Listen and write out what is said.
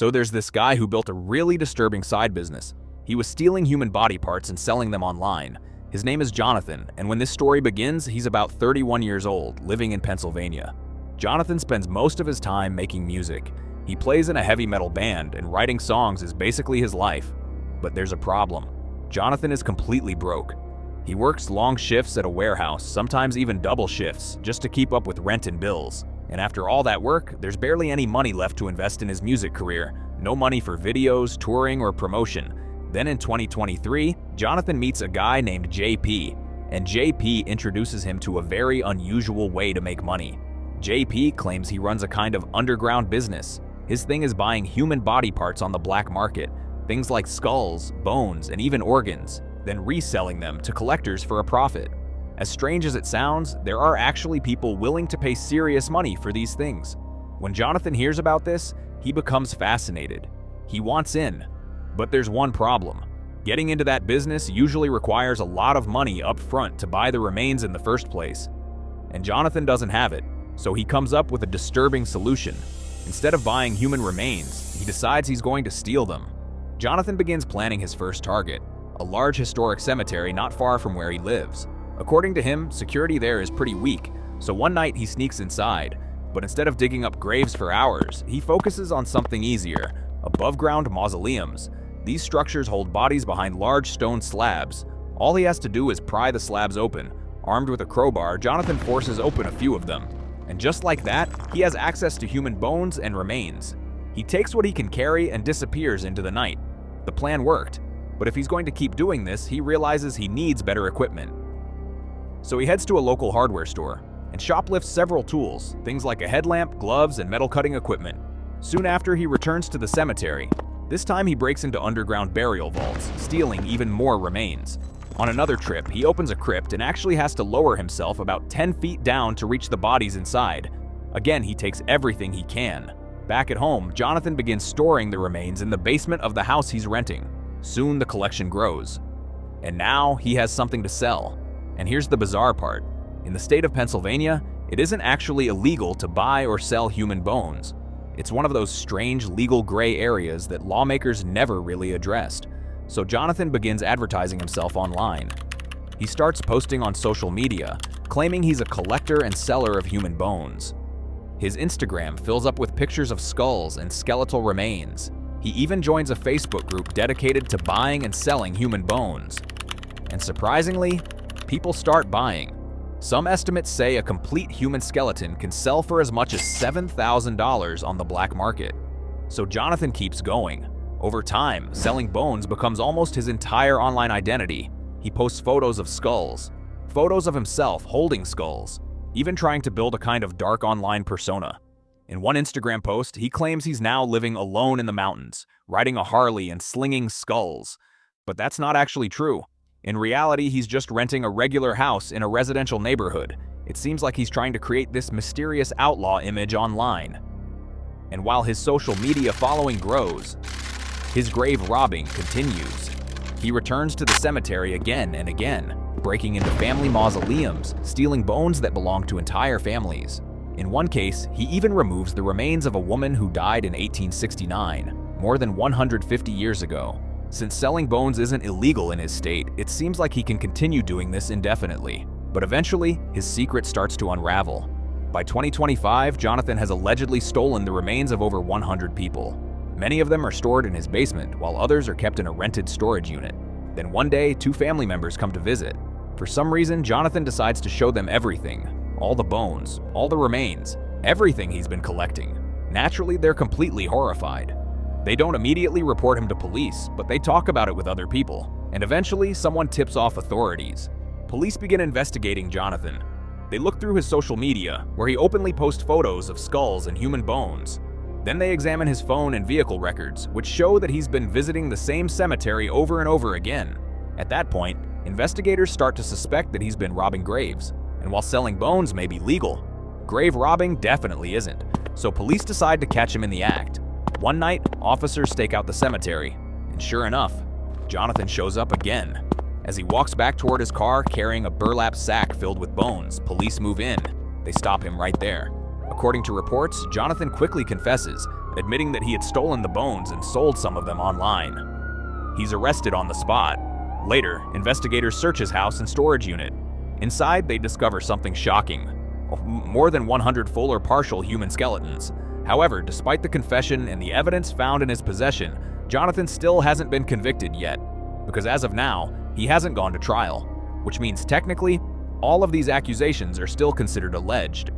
So there's this guy who built a really disturbing side business. He was stealing human body parts and selling them online. His name is Jonathan, and when this story begins, he's about 31 years old, living in Pennsylvania. Jonathan spends most of his time making music. He plays in a heavy metal band, and writing songs is basically his life. But there's a problem. Jonathan is completely broke. He works long shifts at a warehouse, sometimes even double shifts, just to keep up with rent and bills. And after all that work, there's barely any money left to invest in his music career. No money for videos, touring, or promotion. Then in 2023, Jonathan meets a guy named JP, and JP introduces him to a very unusual way to make money. JP claims he runs a kind of underground business. His thing is buying human body parts on the black market, things like skulls, bones, and even organs, then reselling them to collectors for a profit. As strange as it sounds, there are actually people willing to pay serious money for these things. When Jonathan hears about this, he becomes fascinated. He wants in. But there's one problem. Getting into that business usually requires a lot of money up front to buy the remains in the first place. And Jonathan doesn't have it, so he comes up with a disturbing solution. Instead of buying human remains, he decides he's going to steal them. Jonathan begins planning his first target, a large historic cemetery not far from where he lives. According to him, security there is pretty weak, so one night he sneaks inside. But instead of digging up graves for hours, he focuses on something easier: above-ground mausoleums. These structures hold bodies behind large stone slabs. All he has to do is pry the slabs open. Armed with a crowbar, Jonathan forces open a few of them. And just like that, he has access to human bones and remains. He takes what he can carry and disappears into the night. The plan worked, but if he's going to keep doing this, he realizes he needs better equipment. So he heads to a local hardware store and shoplifts several tools, things like a headlamp, gloves, and metal cutting equipment. Soon after, he returns to the cemetery. This time he breaks into underground burial vaults, stealing even more remains. On another trip, he opens a crypt and actually has to lower himself about 10 feet down to reach the bodies inside. Again, he takes everything he can. Back at home, Jonathan begins storing the remains in the basement of the house he's renting. Soon the collection grows. And now he has something to sell. And here's the bizarre part. In the state of Pennsylvania, it isn't actually illegal to buy or sell human bones. It's one of those strange legal gray areas that lawmakers never really addressed. So Jonathan begins advertising himself online. He starts posting on social media, claiming he's a collector and seller of human bones. His Instagram fills up with pictures of skulls and skeletal remains. He even joins a Facebook group dedicated to buying and selling human bones. And surprisingly, people start buying. Some estimates say a complete human skeleton can sell for as much as $7,000 on the black market. So Jonathan keeps going. Over time, selling bones becomes almost his entire online identity. He posts photos of skulls, photos of himself holding skulls, even trying to build a kind of dark online persona. In one Instagram post, he claims he's now living alone in the mountains, riding a Harley and slinging skulls. But that's not actually true. In reality, he's just renting a regular house in a residential neighborhood. It seems like he's trying to create this mysterious outlaw image online. And while his social media following grows, his grave robbing continues. He returns to the cemetery again and again, breaking into family mausoleums, stealing bones that belong to entire families. In one case, he even removes the remains of a woman who died in 1869, more than 150 years ago. Since selling bones isn't illegal in his state, it seems like he can continue doing this indefinitely. But eventually, his secret starts to unravel. By 2025, Jonathan has allegedly stolen the remains of over 100 people. Many of them are stored in his basement, while others are kept in a rented storage unit. Then one day, 2 family members come to visit. For some reason, Jonathan decides to show them everything. All the bones, all the remains, everything he's been collecting. Naturally, they're completely horrified. They don't immediately report him to police, but they talk about it with other people. And eventually, someone tips off authorities. Police begin investigating Jonathan. They look through his social media, where he openly posts photos of skulls and human bones. Then they examine his phone and vehicle records, which show that he's been visiting the same cemetery over and over again. At that point, investigators start to suspect that he's been robbing graves. And while selling bones may be legal, grave robbing definitely isn't. So police decide to catch him in the act. One night, officers stake out the cemetery, and sure enough, Jonathan shows up again. As he walks back toward his car carrying a burlap sack filled with bones, police move in. They stop him right there. According to reports, Jonathan quickly confesses, admitting that he had stolen the bones and sold some of them online. He's arrested on the spot. Later, investigators search his house and storage unit. Inside, they discover something shocking: more than 100 full or partial human skeletons. However, despite the confession and the evidence found in his possession, Jonathan still hasn't been convicted yet, because as of now, he hasn't gone to trial, which means technically, all of these accusations are still considered alleged